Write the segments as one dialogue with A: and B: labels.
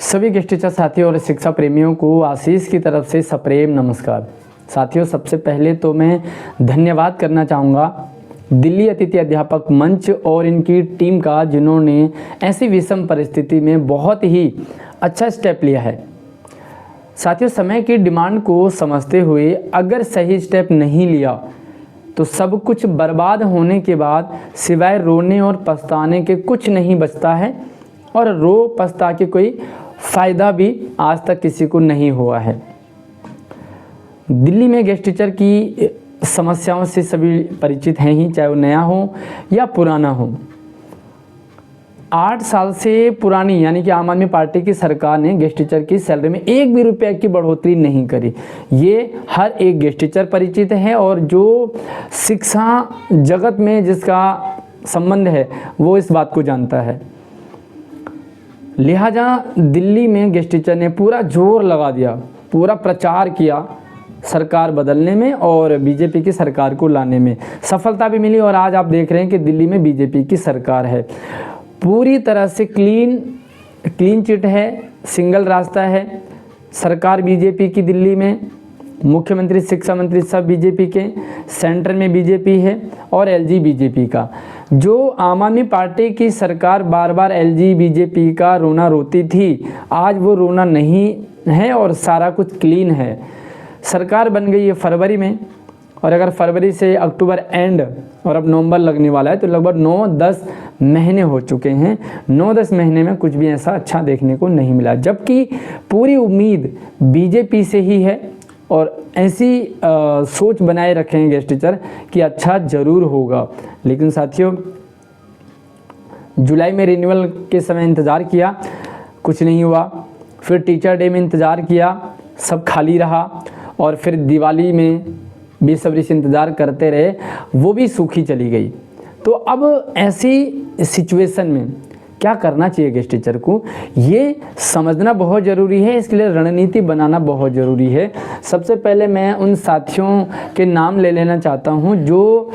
A: सभी guest teacher साथियों और शिक्षा प्रेमियों को आशीष की तरफ से सप्रेम नमस्कार। साथियों, सबसे पहले तो मैं धन्यवाद करना चाहूँगा दिल्ली अतिथि अध्यापक मंच और इनकी टीम का, जिन्होंने ऐसी विषम परिस्थिति में बहुत ही अच्छा स्टेप लिया है। साथियों, समय की डिमांड को समझते हुए अगर सही स्टेप नहीं लिया तो सब कुछ बर्बाद होने के बाद सिवाय रोने और पछताने के कुछ नहीं बचता है, और रो पछता के कोई फ़ायदा भी आज तक किसी को नहीं हुआ है। दिल्ली में गेस्ट टीचर की समस्याओं से सभी परिचित हैं ही, चाहे वो नया हो या पुराना हो। 8 साल से पुरानी यानी कि आम आदमी पार्टी की सरकार ने गेस्ट टीचर की सैलरी में एक भी रुपये की बढ़ोतरी नहीं करी। ये हर एक गेस्ट टीचर परिचित है, और जो शिक्षा जगत में जिसका संबंध है वो इस बात को जानता है। लिहाजा दिल्ली में गेस्ट टीचर ने पूरा जोर लगा दिया, पूरा प्रचार किया सरकार बदलने में और बीजेपी की सरकार को लाने में। सफलता भी मिली और आज आप देख रहे हैं कि दिल्ली में बीजेपी की सरकार है। पूरी तरह से क्लीन चिट है, सिंगल रास्ता है। सरकार बीजेपी की दिल्ली में, मुख्यमंत्री शिक्षा मंत्री सब बीजेपी के, सेंटर में बीजेपी है और एलजी बीजेपी का। जो आम आदमी पार्टी की सरकार बार बार एलजी बीजेपी का रोना रोती थी, आज वो रोना नहीं है और सारा कुछ क्लीन है। सरकार बन गई है फरवरी में, और अगर फरवरी से अक्टूबर एंड और अब नवंबर लगने वाला है तो लगभग 9-10 महीने हो चुके हैं। 9-10 महीने में कुछ भी ऐसा अच्छा देखने को नहीं मिला, जबकि पूरी उम्मीद बीजेपी से ही है। और ऐसी सोच बनाए रखें गेस्ट टीचर कि अच्छा ज़रूर होगा। लेकिन साथियों, जुलाई में रिन्यूअल के समय इंतज़ार किया, कुछ नहीं हुआ। फिर टीचर डे में इंतज़ार किया, सब खाली रहा। और फिर दिवाली में बेसब्री से इंतज़ार करते रहे, वो भी सूखी चली गई। तो अब ऐसी सिचुएशन में क्या करना चाहिए गेस्ट टीचर को, ये समझना बहुत ज़रूरी है। इसके लिए रणनीति बनाना बहुत ज़रूरी है। सबसे पहले मैं उन साथियों के नाम ले लेना चाहता हूं जो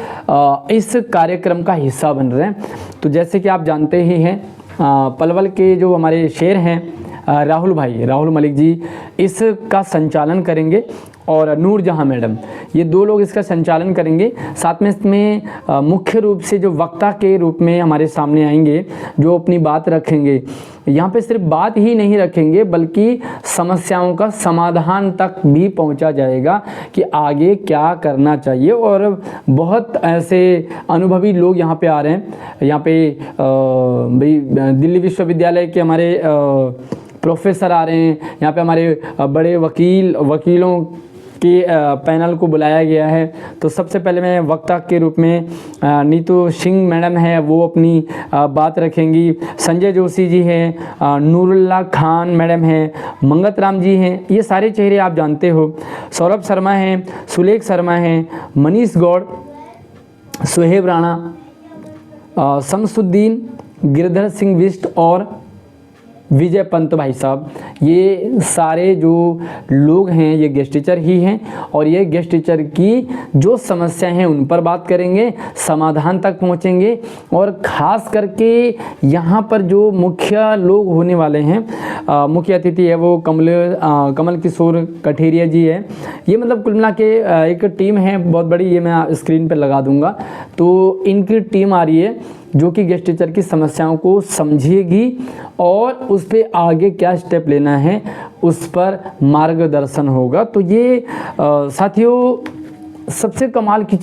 A: इस कार्यक्रम का हिस्सा बन रहे हैं। तो जैसे कि आप जानते ही हैं, पलवल के जो हमारे शेर हैं राहुल मलिक जी इसका संचालन करेंगे, और नूरजहां मैडम, ये 2 लोग इसका संचालन करेंगे। साथ में इसमें मुख्य रूप से जो वक्ता के रूप में हमारे सामने आएंगे, जो अपनी बात रखेंगे। यहाँ पे सिर्फ बात ही नहीं रखेंगे बल्कि समस्याओं का समाधान तक भी पहुँचा जाएगा कि आगे क्या करना चाहिए। और बहुत ऐसे अनुभवी लोग यहाँ पे आ रहे हैं। यहाँ पे भाई दिल्ली विश्वविद्यालय के हमारे प्रोफेसर आ रहे हैं। यहाँ पे हमारे बड़े वकीलों के पैनल को बुलाया गया है। तो सबसे पहले मैं वक्ता के रूप में नीतू सिंह मैडम है, वो अपनी बात रखेंगी। संजय जोशी जी हैं, नूरुल्लाह खान मैडम हैं, मंगत राम जी हैं, ये सारे चेहरे आप जानते हो। सौरभ शर्मा हैं, सुलेख शर्मा हैं, मनीष गौड़, सुहेब राणा, शमसुद्दीन, गिरधर सिंह बिष्ट और विजय पंत भाई साहब, ये सारे जो लोग हैं ये गेस्ट टीचर ही हैं। और ये गेस्ट टीचर की जो समस्याएं हैं उन पर बात करेंगे, समाधान तक पहुंचेंगे। और ख़ास करके यहाँ पर जो मुख्य लोग होने वाले हैं, मुख्य अतिथि है वो कमल किशोर कठेरिया जी है। ये मतलब कुल मिला के एक टीम है बहुत बड़ी, ये मैं स्क्रीन पर लगा दूँगा। तो इनकी टीम आ रही है जो कि गेस्ट टीचर की समस्याओं को समझेगी और उस पर आगे क्या स्टेप लेना है उस पर मार्गदर्शन होगा। तो ये साथियों सबसे कमाल की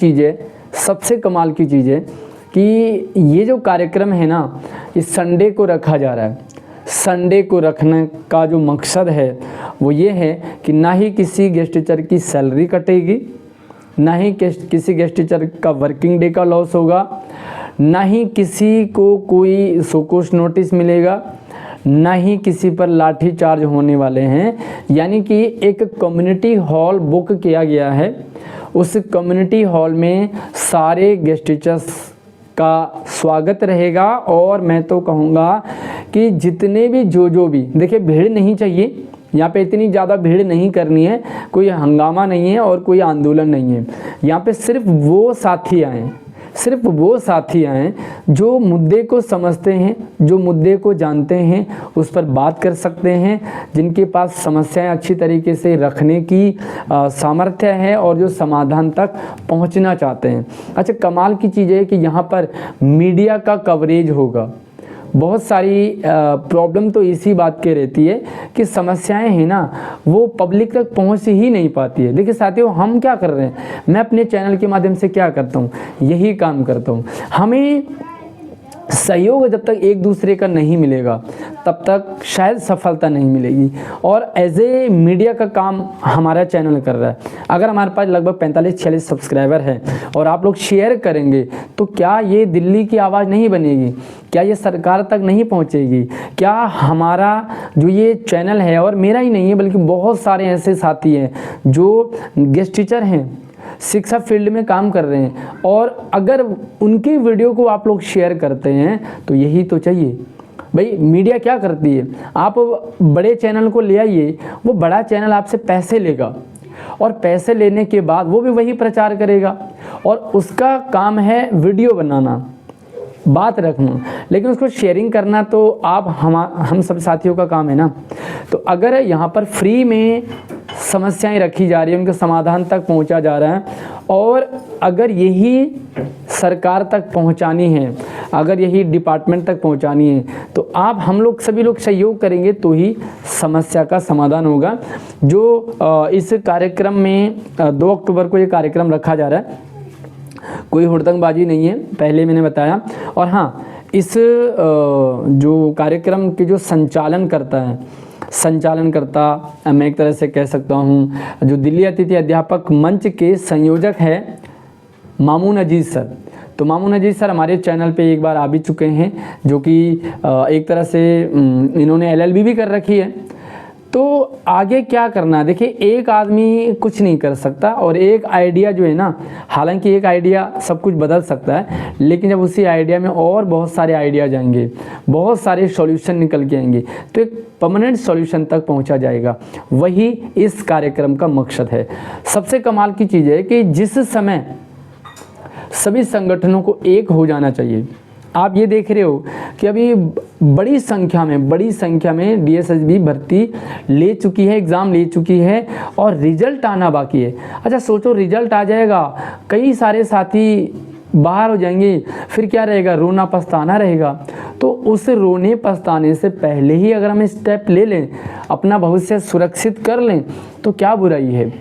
A: चीज़ है कि ये जो कार्यक्रम है ना, इस संडे को रखा जा रहा है। संडे को रखने का जो मकसद है वो ये है कि ना ही किसी गेस्ट टीचर की सैलरी कटेगी, ना ही किसी गेस्ट टीचर का वर्किंग डे का लॉस होगा, ना ही किसी को कोई सोकोश नोटिस मिलेगा, ना ही किसी पर लाठी चार्ज होने वाले हैं। यानी कि एक कम्युनिटी हॉल बुक किया गया है। उस कम्युनिटी हॉल में सारे गेस्ट टीचर्स का स्वागत रहेगा। और मैं तो कहूँगा कि जितने भी जो भी देखिए, भीड़ नहीं चाहिए यहाँ पे, इतनी ज़्यादा भीड़ नहीं करनी है, कोई हंगामा नहीं है और कोई आंदोलन नहीं है। यहाँ पे सिर्फ वो साथी आएँ, सिर्फ वो साथी आएँ जो मुद्दे को समझते हैं, जो मुद्दे को जानते हैं, उस पर बात कर सकते हैं, जिनके पास समस्याएं अच्छी तरीके से रखने की सामर्थ्य है और जो समाधान तक पहुंचना चाहते हैं। अच्छा, कमाल की चीज़ है कि यहाँ पर मीडिया का कवरेज होगा। बहुत सारी प्रॉब्लम तो इसी बात की रहती है कि समस्याएं हैं ना, वो पब्लिक तक पहुंच ही नहीं पाती है। देखिए साथियों, हम क्या कर रहे हैं, मैं अपने चैनल के माध्यम से क्या करता हूं, यही काम करता हूं। हमें सहयोग जब तक एक दूसरे का नहीं मिलेगा तब तक शायद सफलता नहीं मिलेगी। और एज ए मीडिया का काम हमारा चैनल कर रहा है। अगर हमारे पास लगभग 45-46 सब्सक्राइबर हैं और आप लोग शेयर करेंगे तो क्या ये दिल्ली की आवाज़ नहीं बनेगी, क्या ये सरकार तक नहीं पहुंचेगी? क्या हमारा जो ये चैनल है, और मेरा ही नहीं है बल्कि बहुत सारे ऐसे साथी हैं जो गेस्ट टीचर हैं, शिक्षा फील्ड में काम कर रहे हैं, और अगर उनकी वीडियो को आप लोग शेयर करते हैं तो यही तो चाहिए। भाई मीडिया क्या करती है, आप बड़े चैनल को ले आइए, वो बड़ा चैनल आपसे पैसे लेगा और पैसे लेने के बाद वो भी वही प्रचार करेगा और उसका काम है वीडियो बनाना, बात रखना, लेकिन उसको शेयरिंग करना तो आप हम सब साथियों का काम है ना। तो अगर यहाँ पर फ्री में समस्याएं रखी जा रही हैं, उनके समाधान तक पहुँचा जा रहा है, और अगर यही सरकार तक पहुँचानी है, अगर यही डिपार्टमेंट तक पहुँचानी है, तो आप हम लोग सभी लोग सहयोग करेंगे तो ही समस्या का समाधान होगा। जो इस कार्यक्रम में 2 अक्टूबर को ये कार्यक्रम रखा जा रहा है, कोई हुड़दंगबाजी नहीं है, पहले मैंने बताया। और हाँ, इस जो कार्यक्रम के जो संचालनकर्ता मैं एक तरह से कह सकता हूँ, जो दिल्ली अतिथि अध्यापक मंच के संयोजक है मामून अजीज़ सर। तो मामून अजीज़ सर हमारे चैनल पे एक बार आ भी चुके हैं, जो कि एक तरह से इन्होंने LLB भी कर रखी है। तो आगे क्या करना है, देखिए एक आदमी कुछ नहीं कर सकता, और एक आइडिया जो है ना, हालांकि एक आइडिया सब कुछ बदल सकता है, लेकिन जब उसी आइडिया में और बहुत सारे आइडिया जाएंगे, बहुत सारे सॉल्यूशन निकल के आएंगे, तो एक परमानेंट सॉल्यूशन तक पहुंचा जाएगा। वही इस कार्यक्रम का मकसद है। सबसे कमाल की चीज़ है कि जिस समय सभी संगठनों को एक हो जाना चाहिए, आप ये देख रहे हो कि अभी बड़ी संख्या में DSSB भर्ती ले चुकी है, एग्ज़ाम ले चुकी है, और रिजल्ट आना बाकी है। अच्छा सोचो, रिजल्ट आ जाएगा, कई सारे साथी बाहर हो जाएंगे, फिर क्या रहेगा, रोना पछताना रहेगा। तो उस रोने पछताने से पहले ही अगर हम स्टेप ले लें, अपना भविष्य सुरक्षित कर लें, तो क्या बुराई है।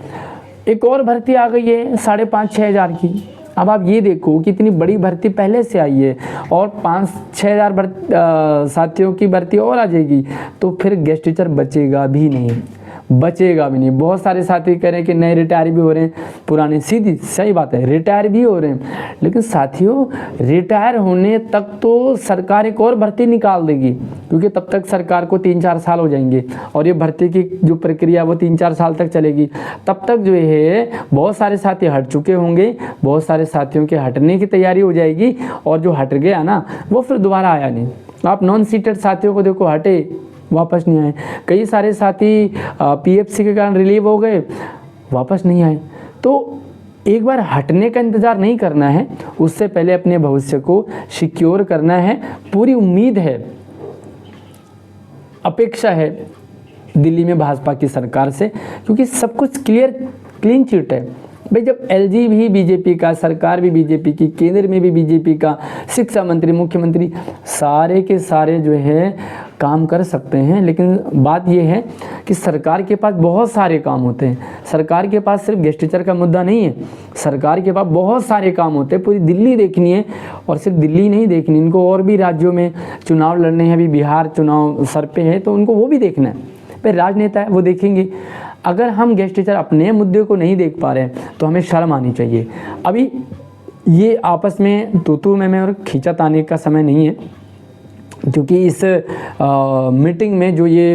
A: एक और भर्ती आ गई है 5,500-6 हज़ार की। अब आप ये देखो कि इतनी बड़ी भर्ती पहले से आई है, और 5-6 हज़ार साथियों की भर्ती और आ जाएगी, तो फिर गेस्ट टीचर बचेगा भी नहीं। बहुत सारे साथी कह रहे हैं कि नए रिटायर भी हो रहे हैं, पुराने, सीधी सही बात है, रिटायर भी हो रहे हैं। लेकिन साथियों, रिटायर होने तक तो सरकार एक और भर्ती निकाल देगी, क्योंकि तब तक सरकार को 3-4 साल हो जाएंगे, और ये भर्ती की जो प्रक्रिया वो 3-4 साल तक चलेगी। तब तक जो है बहुत सारे साथी हट चुके होंगे, बहुत सारे साथियों के हटने की तैयारी हो जाएगी, और जो हट गया ना वो फिर दोबारा आया नहीं। आप नॉन सीटेड साथियों को देखो, हटे वापस नहीं आए। कई सारे साथी PFC के कारण रिलीव हो गए, वापस नहीं आए। तो एक बार हटने का इंतज़ार नहीं करना है, उससे पहले अपने भविष्य को सिक्योर करना है। पूरी उम्मीद है, अपेक्षा है दिल्ली में भाजपा की सरकार से, क्योंकि सब कुछ क्लीन चिट है। भाई जब LG भी बीजेपी का, सरकार भी बीजेपी की, केंद्र में भी बीजेपी का, शिक्षा मंत्री, मुख्यमंत्री, सारे के सारे जो है काम कर सकते हैं। लेकिन बात यह है कि सरकार के पास बहुत सारे काम होते हैं। सरकार के पास सिर्फ गेस्ट टीचर का मुद्दा नहीं है, सरकार के पास बहुत सारे काम होते हैं। पूरी दिल्ली देखनी है, और सिर्फ दिल्ली नहीं देखनी, इनको और भी राज्यों में चुनाव लड़ने हैं। अभी बिहार चुनाव सर पे है, तो उनको वो भी देखना है। फिर राजनेता है, वो देखेंगे। अगर हम गेस्ट टीचर अपने मुद्दे को नहीं देख पा रहे हैं तो हमें शर्म आनी चाहिए। अभी ये आपस में तू मैं और खींचातानी का समय नहीं है, क्योंकि इस मीटिंग में जो ये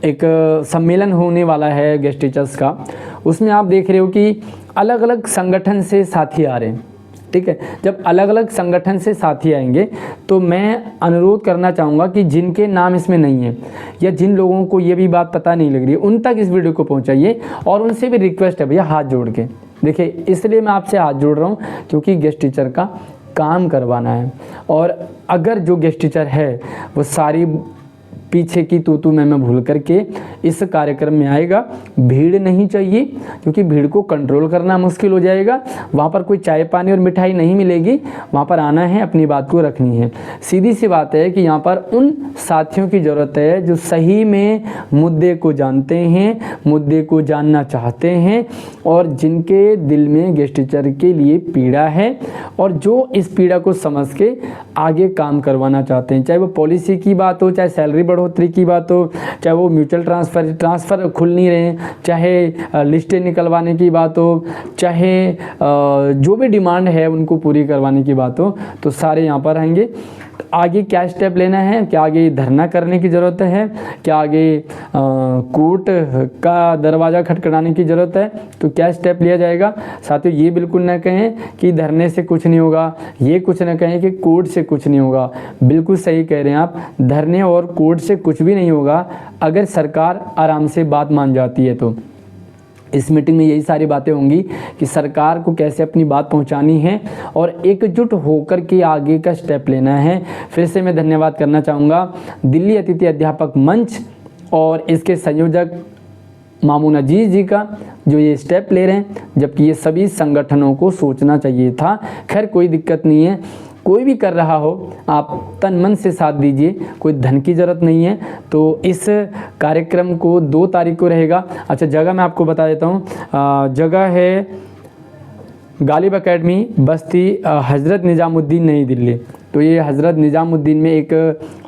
A: एक सम्मेलन होने वाला है गेस्ट टीचर्स का, उसमें आप देख रहे हो कि अलग अलग संगठन से साथी आ रहे हैं। ठीक है, जब अलग अलग संगठन से साथी आएंगे तो मैं अनुरोध करना चाहूँगा कि जिनके नाम इसमें नहीं है, या जिन लोगों को ये भी बात पता नहीं लग रही है, उन तक इस वीडियो को पहुँचाइए। और उनसे भी रिक्वेस्ट है भैया, हाथ जोड़ के देखिए, इसलिए मैं आपसे हाथ जोड़ रहा हूँ क्योंकि गेस्ट टीचर का काम करवाना है। और अगर जो गेस्ट टीचर है वो सारी पीछे की तू मैं भूल करके इस कार्यक्रम में आएगा, भीड़ नहीं चाहिए क्योंकि भीड़ को कंट्रोल करना मुश्किल हो जाएगा। वहाँ पर कोई चाय पानी और मिठाई नहीं मिलेगी, वहाँ पर आना है, अपनी बात को रखनी है। सीधी सी बात है कि यहाँ पर उन साथियों की ज़रूरत है जो सही में मुद्दे को जानते हैं, मुद्दे को जानना चाहते हैं और जिनके दिल में गेस्ट टीचर के लिए पीड़ा है और जो इस पीड़ा को समझ के आगे काम करवाना चाहते हैं। चाहे वो पॉलिसी की बात हो, चाहे सैलरी बढ़ोतरी की बात हो, चाहे वो म्यूचुअल ट्रांसफ़र खुल नहीं रहे, चाहे लिस्टें निकलवाने की बात हो, चाहे जो भी डिमांड है उनको पूरी करवाने की बात हो, तो सारे यहाँ पर आएंगे। आगे क्या स्टेप लेना है, क्या आगे धरना करने की ज़रूरत है, क्या आगे कोर्ट का दरवाज़ा खटखटाने की ज़रूरत है, तो क्या स्टेप लिया जाएगा। साथियों ये बिल्कुल ना कहें कि धरने से कुछ नहीं होगा, ये कुछ ना कहें कि कोर्ट से कुछ नहीं होगा। बिल्कुल सही कह रहे हैं आप, धरने और कोर्ट से कुछ भी नहीं होगा अगर सरकार आराम से बात मान जाती है। तो इस मीटिंग में यही सारी बातें होंगी कि सरकार को कैसे अपनी बात पहुंचानी है और एकजुट होकर के आगे का स्टेप लेना है। फिर से मैं धन्यवाद करना चाहूँगा दिल्ली अतिथि अध्यापक मंच और इसके संयोजक मामून अजीज जी का, जो ये स्टेप ले रहे हैं, जबकि ये सभी संगठनों को सोचना चाहिए था। खैर कोई दिक्कत नहीं है, कोई भी कर रहा हो आप तन मन से साथ दीजिए, कोई धन की ज़रूरत नहीं है। तो इस कार्यक्रम को 2 तारीख को रहेगा। अच्छा जगह मैं आपको बता देता हूँ, जगह है गालिब एकेडमी, बस्ती हज़रत निज़ामुद्दीन, नई दिल्ली। तो ये हज़रत निज़ामुद्दीन में एक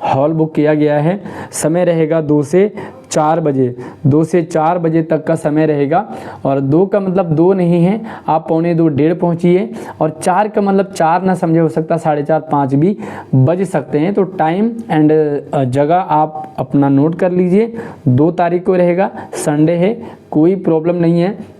A: हॉल बुक किया गया है। समय रहेगा 2 से 4 बजे, 2 से 4 बजे तक का समय रहेगा। और 2 का मतलब 2 नहीं है, आप 2:45 1:30 पहुँचिए। और 4 का मतलब 4 ना समझे, हो सकता 4:30 5 भी बज सकते हैं। तो टाइम एंड जगह आप अपना नोट कर लीजिए। 2 तारीख को रहेगा, संडे है, कोई प्रॉब्लम नहीं है।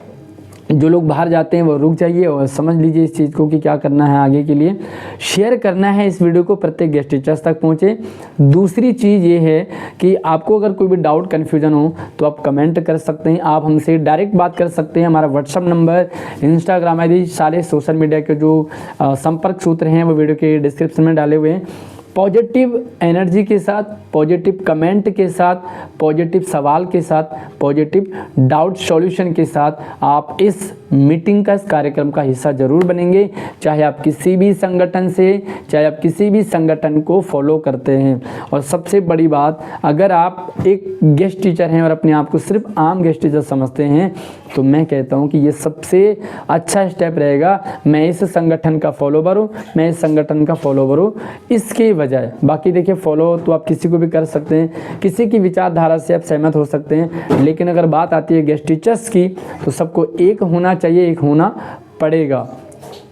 A: जो लोग बाहर जाते हैं वो रुक जाइए और समझ लीजिए इस चीज़ को कि क्या करना है आगे के लिए। शेयर करना है इस वीडियो को, प्रत्येक गेस्ट टीचर्स तक पहुँचे। दूसरी चीज़ ये है कि आपको अगर कोई भी डाउट कन्फ्यूजन हो तो आप कमेंट कर सकते हैं, आप हमसे डायरेक्ट बात कर सकते हैं। हमारा व्हाट्सअप नंबर, इंस्टाग्राम आईडी, सारे सोशल मीडिया के जो संपर्क सूत्र हैं वो वीडियो के डिस्क्रिप्शन में डाले हुए हैं। पॉजिटिव एनर्जी के साथ, पॉजिटिव कमेंट के साथ, पॉजिटिव सवाल के साथ, पॉजिटिव डाउट सॉल्यूशन के साथ आप इस मीटिंग का, इस कार्यक्रम का हिस्सा जरूर बनेंगे। चाहे आप किसी भी संगठन से, चाहे आप किसी भी संगठन को फॉलो करते हैं। और सबसे बड़ी बात, अगर आप एक गेस्ट टीचर हैं और अपने आप को सिर्फ आम गेस्ट टीचर समझते हैं तो मैं कहता हूं कि ये सबसे अच्छा स्टेप रहेगा। मैं इस संगठन का फॉलोवर हूँ, मैं इस संगठन का फॉलोवर हूँ, इसके बजाय बाकी देखिए फॉलो तो आप किसी को भी कर सकते हैं, किसी की विचारधारा से आप सहमत हो सकते हैं, लेकिन अगर बात आती है गेस्ट टीचर्स की तो सबको एक होना चाहिए, एक होना पड़ेगा।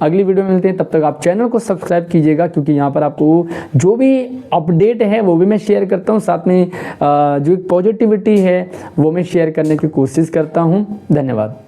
A: अगली वीडियो में मिलते हैं, तब तक आप चैनल को सब्सक्राइब कीजिएगा क्योंकि यहाँ पर आपको जो भी अपडेट है वो भी मैं शेयर करता हूँ, साथ में जो एक पॉजिटिविटी है वो मैं शेयर करने की कोशिश करता हूँ। धन्यवाद।